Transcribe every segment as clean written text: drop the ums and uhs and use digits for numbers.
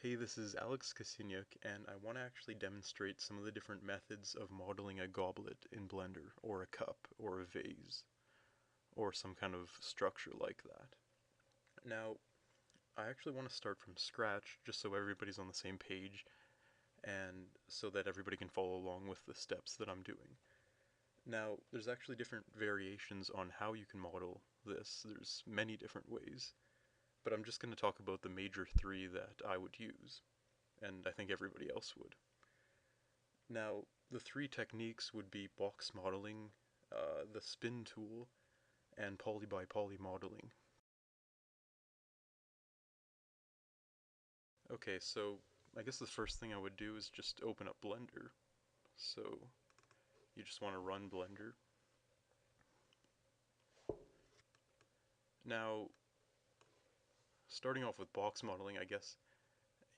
Hey, this is Alex Kasinyuk, and I want to actually demonstrate some of the different methods of modeling a goblet in Blender, or a cup, or a vase, or some kind of structure like that. Now, I actually want to start from scratch, just so everybody's on the same page, and so that everybody can follow along with the steps that I'm doing. Now, there's actually different variations on how you can model this. There's many different ways, but I'm just going to talk about the major three that I would use, and I think everybody else would. Now, the three techniques would be box modeling, the spin tool, and poly by poly modeling. Okay, so I guess the first thing I would do is just open up Blender. So you just want to run Blender. Now, starting off with box modeling, I guess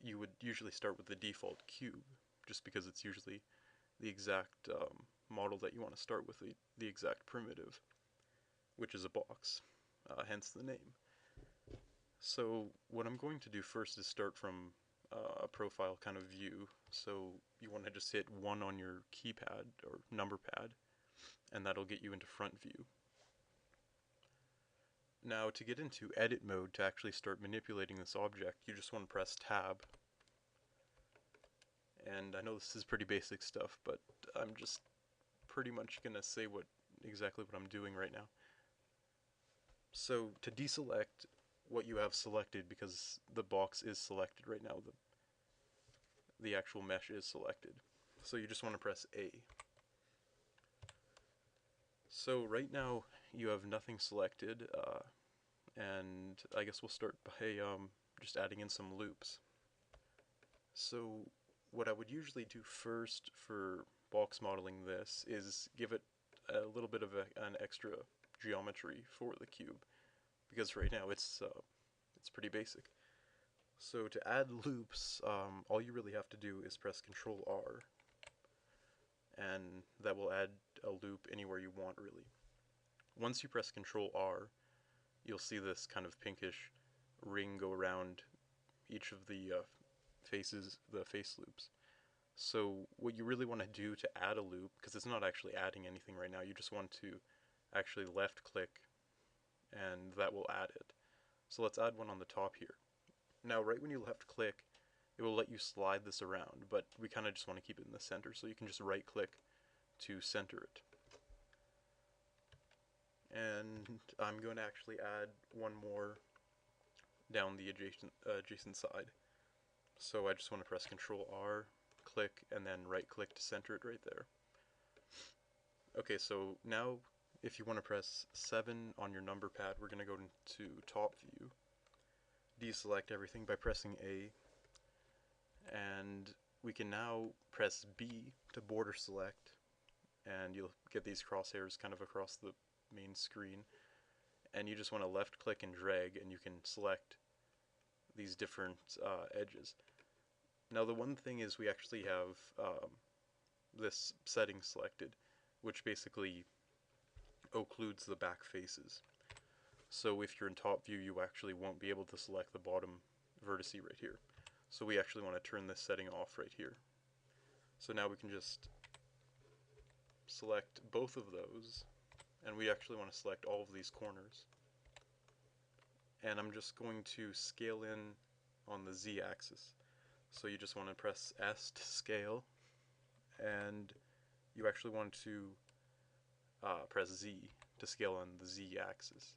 you would usually start with the default cube, just because it's usually the exact model that you want to start with, the exact primitive, which is a box, hence the name. So what I'm going to do first is start from a profile kind of view. So you want to just hit 1 on your keypad or number pad, and that'll get you into front view. Now to get into edit mode to actually start manipulating this object, you just want to press tab. And I know this is pretty basic stuff, but I'm just pretty much going to say exactly what I'm doing right now. So to deselect what you have selected, because the box is selected right now, the actual mesh is selected. So you just want to press A. So right now you have nothing selected, and I guess we'll start by just adding in some loops. So what I would usually do first for box modeling this is give it a little bit of an extra geometry for the cube, because right now it's pretty basic. So to add loops, all you really have to do is press Control R, and that will add a loop anywhere you want, really. Once you press Control R, you'll see this kind of pinkish ring go around each of the faces, the face loops. So what you really want to do to add a loop, because it's not actually adding anything right now, you just want to actually left click and that will add it. So let's add one on the top here. Now right when you left click, it will let you slide this around, but we kind of just want to keep it in the center, so you can just right click to center it. And I'm going to actually add one more down the adjacent side. So I just want to press Control R, click, and then right click to center it right there. Okay, so now if you want to press 7 on your number pad, we're going to go into top view, deselect everything by pressing A, and we can now press B to border select, and you'll get these crosshairs kind of across the main screen, and you just want to left click and drag, and you can select these different edges. Now the one thing is we actually have this setting selected, which basically occludes the back faces. So if you're in top view, you actually won't be able to select the bottom vertice right here. So we actually want to turn this setting off right here. So now we can just select both of those, and we actually want to select all of these corners. And I'm just going to scale in on the Z-axis. So you just want to press S to scale, and you actually want to press Z to scale on the Z-axis.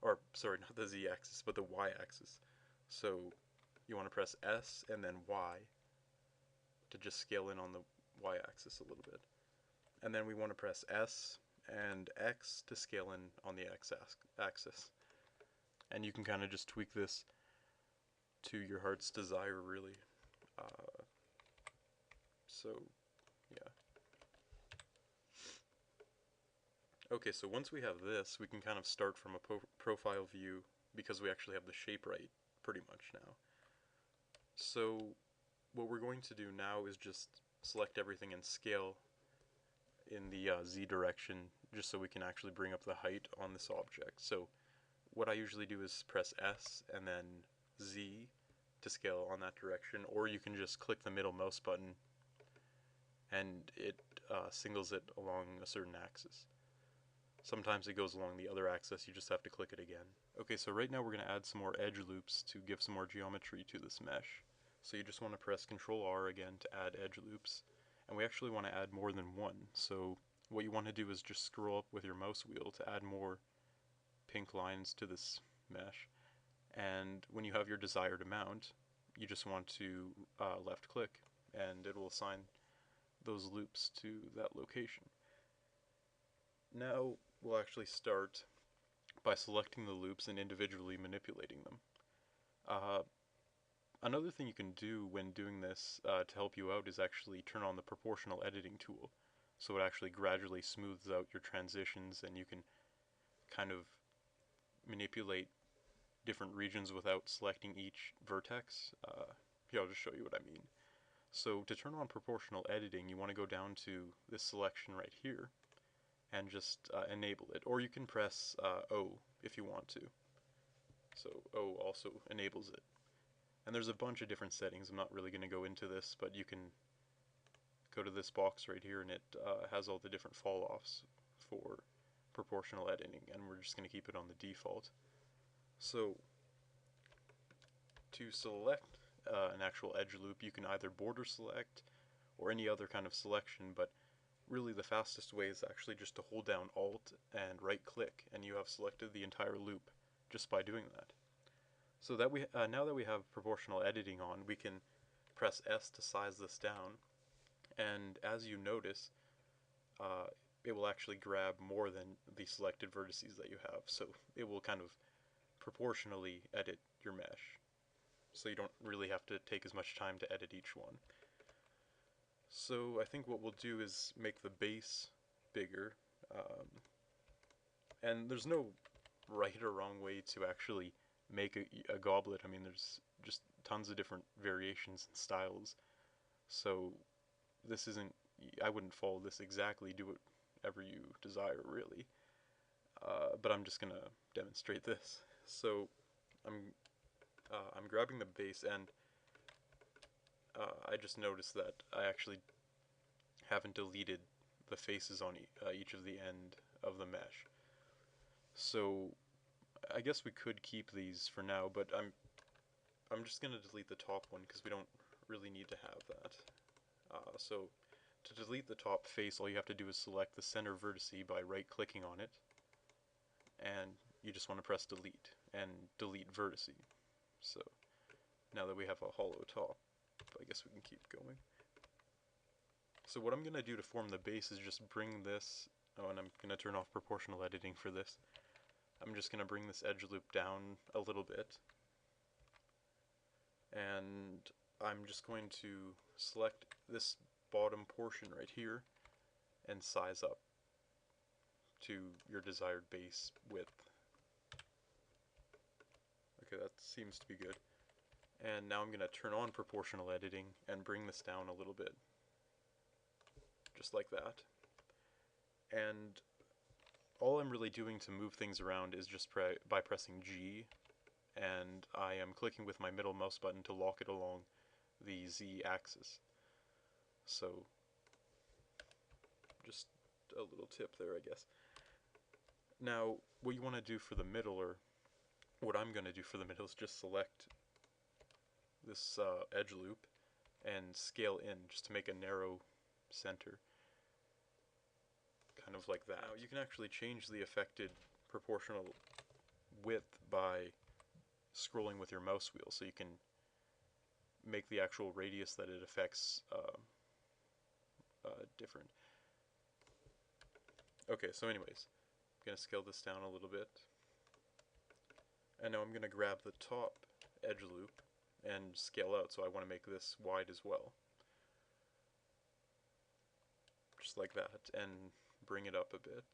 Or, sorry, not the Z-axis, but the Y-axis. So you want to press S and then Y to just scale in on the Y-axis a little bit. And then we want to press S and X to scale in on the X-axis. And you can kind of just tweak this to your heart's desire, really. So, yeah. Okay, so once we have this, we can kind of start from a profile view, because we actually have the shape right pretty much now. So what we're going to do now is just select everything and scale in the Z direction, just so we can actually bring up the height on this object. So what I usually do is press S and then Z to scale on that direction, or you can just click the middle mouse button and it singles it along a certain axis. Sometimes it goes along the other axis, you just have to click it again. Okay, so right now we're going to add some more edge loops to give some more geometry to this mesh. So you just want to press Ctrl R again to add edge loops, and we actually want to add more than one. So what you want to do is just scroll up with your mouse wheel to add more pink lines to this mesh, and when you have your desired amount, you just want to left click and it will assign those loops to that location. Now we'll actually start by selecting the loops and individually manipulating them. Another thing you can do when doing this to help you out is actually turn on the proportional editing tool. So it actually gradually smooths out your transitions and you can kind of manipulate different regions without selecting each vertex. Here, I'll just show you what I mean. So to turn on proportional editing, you want to go down to this selection right here and just enable it. Or you can press O if you want to. So O also enables it. And there's a bunch of different settings. I'm not really going to go into this, but you can go to this box right here and it has all the different fall-offs for proportional editing, and we're just going to keep it on the default. So to select an actual edge loop, you can either border select or any other kind of selection, but really the fastest way is actually just to hold down Alt and right click and you have selected the entire loop just by doing that. So that now that we have proportional editing on, we can press S to size this down, and as you notice, it will actually grab more than the selected vertices that you have, so it will kind of proportionally edit your mesh, so you don't really have to take as much time to edit each one. So I think what we'll do is make the base bigger, and there's no right or wrong way to actually make a goblet. I mean, there's just tons of different variations and styles, so this isn't, I wouldn't follow this exactly, do whatever you desire really, but I'm just gonna demonstrate this. So I'm grabbing the base, and I just noticed that I actually haven't deleted the faces on each of the end of the mesh. So I guess we could keep these for now, but I'm just gonna delete the top one because we don't really need to have that. So to delete the top face, all you have to do is select the center vertex by right-clicking on it, and you just want to press delete and delete vertex. So now that we have a hollow top, I guess we can keep going. So what I'm going to do to form the base is just bring this, and I'm going to turn off proportional editing for this. I'm just going to bring this edge loop down a little bit, and I'm just going to select this bottom portion right here and size up to your desired base width. Okay, that seems to be good. And now I'm going to turn on proportional editing and bring this down a little bit, just like that. And all I'm really doing to move things around is just by pressing G, and I am clicking with my middle mouse button to lock it along the Z axis. So just a little tip there, I guess. Now what you want to do for the middle, or what I'm going to do for the middle, is just select this edge loop and scale in just to make a narrow center, kind of like that. Now you can actually change the affected proportional width by scrolling with your mouse wheel, so you can make the actual radius that it affects different. Okay, so anyways, I'm going to scale this down a little bit, and now I'm going to grab the top edge loop and scale out, so I want to make this wide as well, just like that, and bring it up a bit.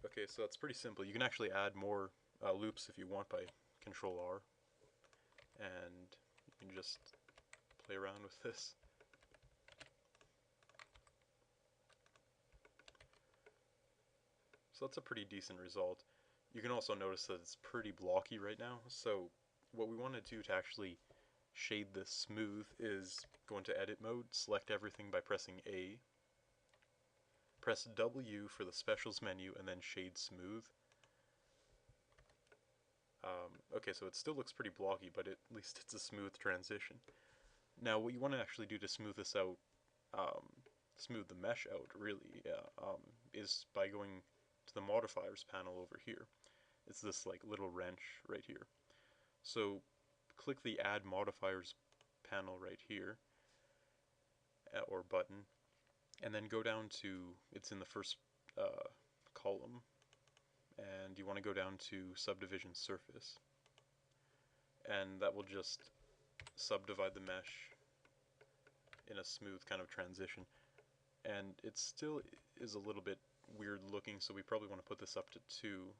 Okay, so that's pretty simple. You can actually add more loops if you want by Control R, and you can just play around with this. So that's a pretty decent result. You can also notice that it's pretty blocky right now, so what we want to do to actually shade this smooth is go into edit mode, select everything by pressing A, press W for the specials menu, and then shade smooth. Okay, so it still looks pretty blocky, but at least it's a smooth transition. Now what you want to actually do to smooth this out, smooth the mesh out really, is by going to the modifiers panel over here. It's this like little wrench right here. So click the add modifiers panel right here, or button, and then go down to, it's in the first column, and you want to go down to subdivision surface, and that will just subdivide the mesh in a smooth kind of transition. And it still is a little bit weird looking, so we probably want to put this up to 2.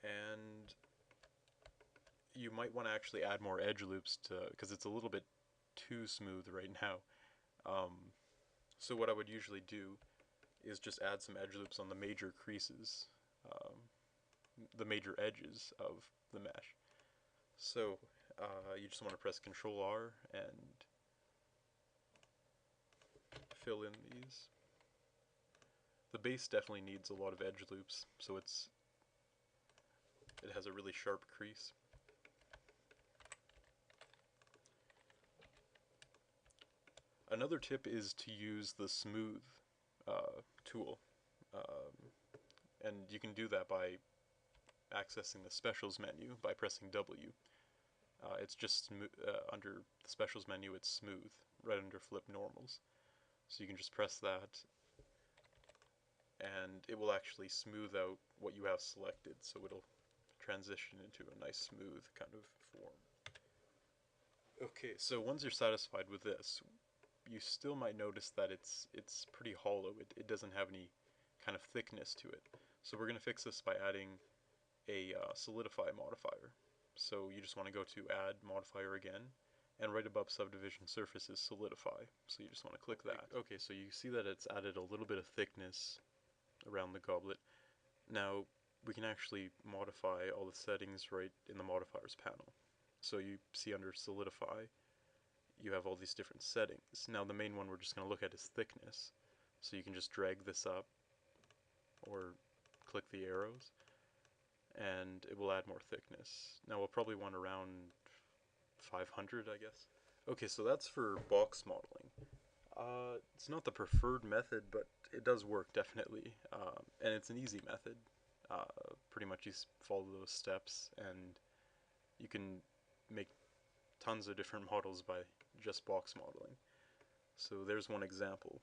And you might want to actually add more edge loops to, because it's a little bit too smooth right now. So what I would usually do is just add some edge loops on the major creases, the major edges of the mesh. So you just want to press Control R and fill in these. The base definitely needs a lot of edge loops, so it has a really sharp crease. Another tip is to use the smooth tool, and you can do that by accessing the specials menu by pressing W. It's just under the specials menu, it's smooth, right under flip normals. So you can just press that, and it will actually smooth out what you have selected, so it'll transition into a nice smooth kind of form. Okay, so once you're satisfied with this, you still might notice that it's pretty hollow. It doesn't have any kind of thickness to it. So we're going to fix this by adding a solidify modifier. So you just want to go to add modifier again, and right above subdivision surface is solidify. So you just want to click that. Okay, so you see that it's added a little bit of thickness around the goblet. Now we can actually modify all the settings right in the modifiers panel. So you see under solidify, you have all these different settings. Now the main one we're just going to look at is thickness. So you can just drag this up or click the arrows, and it will add more thickness. Now we'll probably want around 500, I guess. Okay, so that's for box modeling. It's not the preferred method, but it does work definitely, and it's an easy method. Pretty much you follow those steps, and you can make tons of different models by just box modeling. So there's one example.